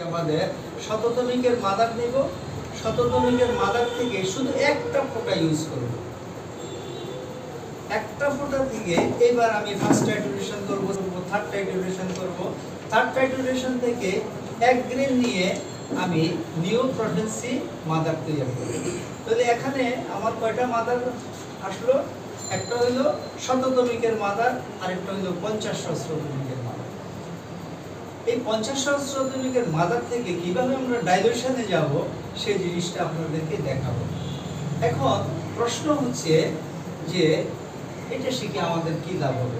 আমাদের শততমিকের মাদার নেব, শততমিকের মাদার থেকে শুধু একটা ফোঁটা ইউজ করব। একটা ফোঁটা থেকে এবার আমি ফার্স্ট টাইটুরেশন করব, থার্ড টাইটুরেশন করব, থার্ড টাইটুরেশন থেকে এক গ্রেন নিয়ে আমি নিউ প্রোটেন্সি মাদার তৈরি করব। তাহলে এখানে আমার কয়টা মাদার আসলো? একটা হইল শততমিকের মাদার, আরেকটা হইল 50 সহস্রতমিকের মাদার। এই 50 সহস্রতমিকের মাদার থেকে কিভাবে আমরা ডাইলুশনে যাব সেই জিনিসটা আপনাদেরকে দেখাবো। এখন প্রশ্ন হচ্ছে যে এটা শিখে আমাদের কি লাভ হবে?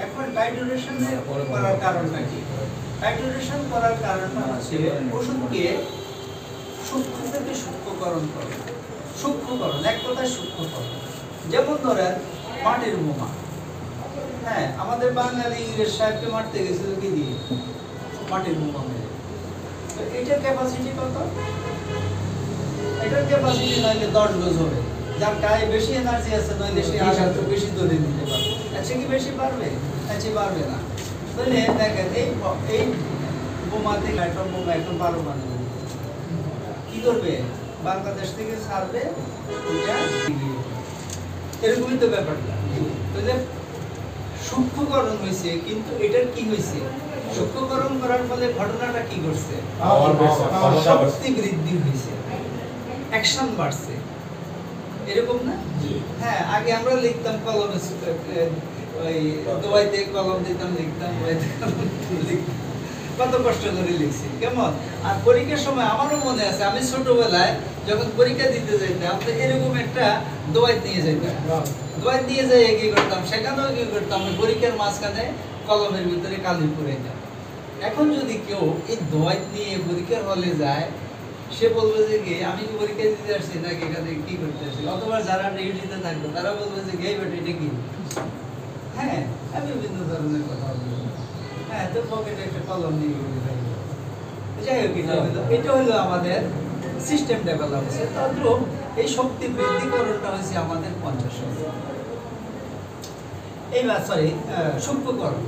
এখন টাইটুরেশন করার কারণটা কি? টাইটুরেশন করার কারণটা হচ্ছে ওষুধকে সূক্ষ্ম থেকে সূক্ষ্মকরণ করা। সূক্ষ্মকরণ, এক কথায় সূক্ষ্মকরণ। যেমন ধরেন মাটির বোমা। হ্যাঁ, আমাদের বাঙালি ইংরেজ সাহেবকে মারতে গেছিল কি দিয়ে? মাটির বোমা মেরে। তো এটার ক্যাপাসিটি কত? এটার ক্যাপাসিটি নইলে 10 ডোজ হবে। যার গায়ে বেশি এনার্জি আছে নইলে সে আঘাত বেশি দৌড়ে দিতে পারবে। আচ্ছা কি বেশি পারবে? আচ্ছা পারবে না। তাহলে দেখেন এই বোমা থেকে একটা বোমা একটা পারমাণবিক কি করবে? বাংলাদেশ থেকে ছাড়বে, ওইটা এরকমই তো ব্যাপারটা। তাহলে সূক্ষ্মকরণ হয়েছে, কিন্তু এটার কি হয়েছে? সূক্ষ্মকরণ করার ফলে ঘটনাটা কি করছে? শক্তি বৃদ্ধি হয়েছে, অ্যাকশন বাড়ছে, এরকম না? হ্যাঁ, আগে আমরা লিখতাম কলমে, ওই দোয়াইতে কলম দিতাম, লিখতাম, কত কষ্ট করে লিখছি, কেমন? আর পরীক্ষার সময় আমারও মনে আছে, আমি ছোটবেলায় যখন পরীক্ষা দিতে যাইতাম এরকম একটা দোয়াইত নিয়ে যাইতাম, দোয়াইত নিয়ে যাই কি করতাম, সেখানেও কি করতাম, পরীক্ষার মাঝখানে কলমের ভিতরে কালি পুরাইতাম। এখন যদি কেউ এই দোয়াইত নিয়ে পরীক্ষার হলে যায়, সে বলবে যে কি আমি কি পরীক্ষা দিতে আসছি নাকি এখানে কি করতে আসছি? অথবা যারা ডিউটিতে থাকবে তারা বলবে যে গে বেটা এটা কি? হ্যাঁ, আমি বিভিন্ন ধরনের কথা বলবো। হ্যাঁ, তো পকেটে একটা কলম নিয়ে গেলে যাই হোক, এটা হলো আমাদের সিস্টেম ডেভেলপ হচ্ছে। তারপর এই শক্তি বৃদ্ধিকরণটা হয়েছে আমাদের 50। এইবার সূক্ষ্মকরণ।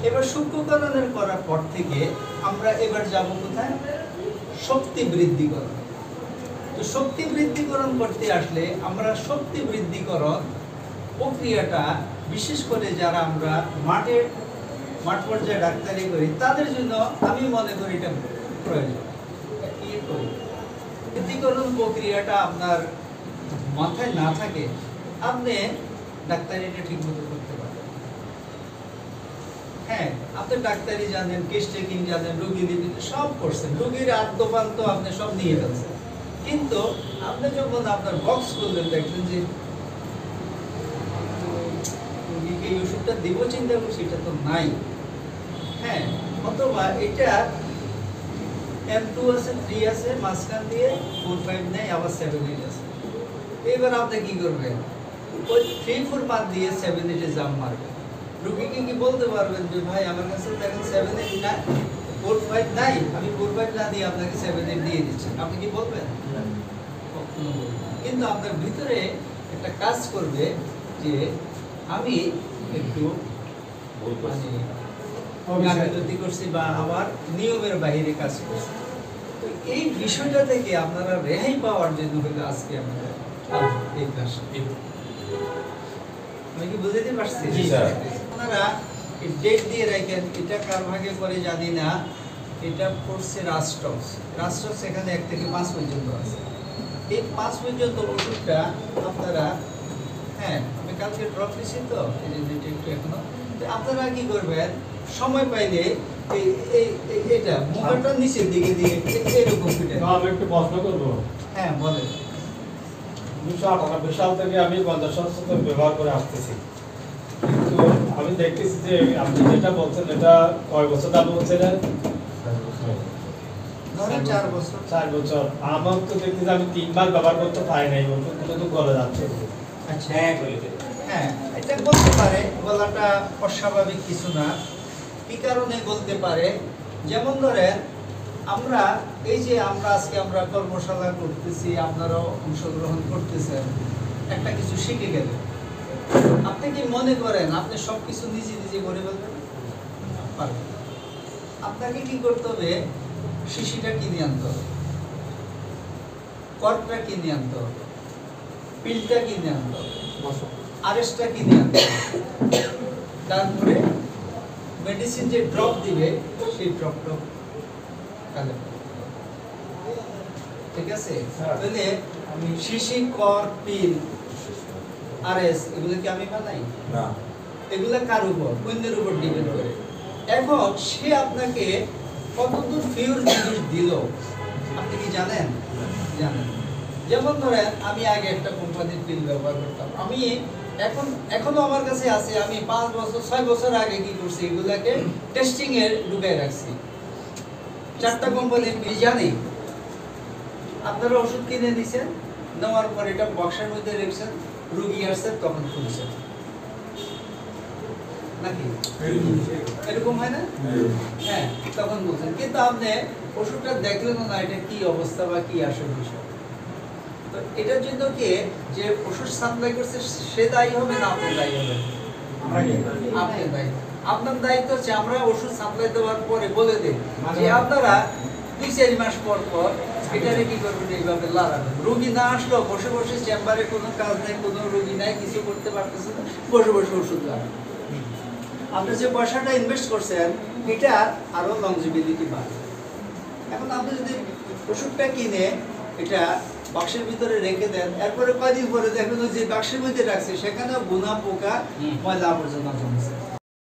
এবার সূক্ষ্মকরণের করার পর থেকে আমরা এবার যাব কোথায়? শক্তি বৃদ্ধিকরণ। তো শক্তি বৃদ্ধিকরণ করতে আসলে আমরা শক্তি বৃদ্ধিকরণ প্রক্রিয়াটা বিশেষ করে যারা আমরা মাঠ পর্যায়ে ডাক্তারি করি তাদের জন্য আমি মনে করি এটা প্রয়োজন। বৃদ্ধিকরণ প্রক্রিয়াটা আপনার মাথায় না থাকে, আপনি ডাক্তারিটা ঠিক মতো করতে পারবেন। হ্যাঁ, আপনি ডাক্তারি জানেন, কেস টেকিং জানেন, রোগী নিতে সব করছেন, রোগীর আদ্যপান্ত আপনি সব নিয়ে ফেলছেন, কিন্তু আপনি যখন আপনার বক্স করলেন দেখলেন যে রোগীকে এই ওষুধটা দেব চিন্তা করছি, এটা তো নাই। হ্যাঁ, অথবা এটা M2 আছে, 3 আছে, মাঝখান দিয়ে 4, 5 নেই, আবার 7, 8 আছে। এবার আপনি কি করবেন? ওই 3, 4 বাদ দিয়ে 7, 8 এ জাম্প মারবেন। রোগীকে কি বলতে পারবেন যে ভাই আমার কাছে দেখেন 7, 8 না, 4, 5 নাই, আমি 4, 5 না দিয়ে আপনাকে 7, 8 দিয়ে দিচ্ছি, আপনি কি বলবেন? কখনো বলবেন না। কিন্তু আপনার ভিতরে একটা কাজ করবে যে আমি একটু গাফিলতি করছি বা আমার নিয়মের বাইরে কাজ করছি। তো এই বিষয়টা থেকে আপনারা রেহাই পাওয়ার জন্য হলো আজকে আমাদের এই ক্লাস। আমি কি বুঝাতে পারছি? আপনারা ডেট দিয়ে রাখেন, এটা কার ভাগে করে জানি না, এটা পড়ছে রাষ্ট্রক্স। রাষ্ট্রক্স এখানে 1 থেকে 5 পর্যন্ত আছে। এই 5 পর্যন্ত ওষুধটা আপনারা, হ্যাঁ আমি কালকে ড্রপ দিচ্ছি তো এই যে একটু এখনো, আপনারা কি করবেন সময় পাইলে এটা মুখটা নিচের দিকে দিয়ে এরকম ফিটে। আমি একটু প্রশ্ন করব। হ্যাঁ বলেন। 1998 সাল থেকে আমি 50 সহস্রতম ব্যবহার করে আসতেছি, কিন্তু আমি দেখতেছি যে আপনি যেটা বলছেন এটা কয় বছর আগে বলছিলেন? 4 বছর। 4 বছর। আমার তো দেখতেছি আমি 3 বার ব্যবহার করতে পারি নাই, ওষুধ তো গলে যাচ্ছে। আচ্ছা হ্যাঁ, এটা বলতে পারে, গলাটা অস্বাভাবিক কিছু না। কি কারণে বলতে পারে? যেমন ধরেন আমরা এই যে আজকে আমরা কর্মশালা করতেছি, আপনারাও অংশগ্রহণ করতেছেন, একটা কিছু শিখে গেলেন। আপনি কি মনে করেন আপনি সবকিছু নিজে নিজে করে ফেলবেন? পারবেন। আপনাকে কি করতে হবে, শিশিটা কিনে আনতে হবে, কর্কটা কিনে আনতে হবে, পিলটা কিনে আনতে হবে, আরএসটা কিনে আনতে হবে, তারপরে মেডিসিন যে ড্রপ দিবে সেই ড্রপটা কালেক্ট, ঠিক আছে? তাহলে আমি শিশি, কর, পিল, আরএস এগুলো কি আমি বানাই না, এগুলা কার উপর, অন্যের উপর ডিপেন্ড করে। এখন সে আপনাকে কতদূর পিওর জিনিস দিল আপনি কি জানেন? জানেন। যেমন ধরেন আমি আগে একটা কোম্পানির পিল ব্যবহার করতাম, আমি এখনো আমার কাছে আছে, আমি 5 বছর 6 বছর আগে কি করছি, এগুলাকে টেস্টিং এর ঢুকাই রাখছি। 4টা কোম্পানির পিল জানি। আপনারা ওষুধ কিনে নিছেন, নেওয়ার পর এটা বক্সের মধ্যে রেখেছেন, রোগী আসছে তখন খুলছেন, নাকি এরকম হয় না? হ্যাঁ, তখন বলছেন, কিন্তু আপনি ওষুধটা দেখলেন না এটা কি অবস্থা বা কি আসল বিষয়। তো এটার জন্য কি যে ওষুধ সাপ্লাই করছে সে দায়ী হবে না আপনি দায়ী হবেন? আপনি দায়ী। আপনার দায়িত্ব হচ্ছে আমরা ওষুধ সাপ্লাই দেওয়ার পরে বলে দিই যে আপনারা 2-4 মাস পর পর এটারে কি করবেন, এইভাবে লাগাবেন। রোগী না আসলো, বসে বসে চেম্বারে কোনো কাজ নাই, কোনো রোগী নাই, কিছু করতে পারতেছে না, বসে বসে ওষুধ লাগান। আপনি যে পয়সাটা ইনভেস্ট করছেন এটা আরো লংজিবিলিটি বাড়ে। এখন আপনি যদি ওষুধটা কিনে এটা বাক্সের ভিতরে রেখে দেন, এরপরে কয়দিন পরে দেখবেন যে বাক্সের মধ্যে রাখছে সেখানেও গুনা পোকা ময়লা আবর্জনা জমা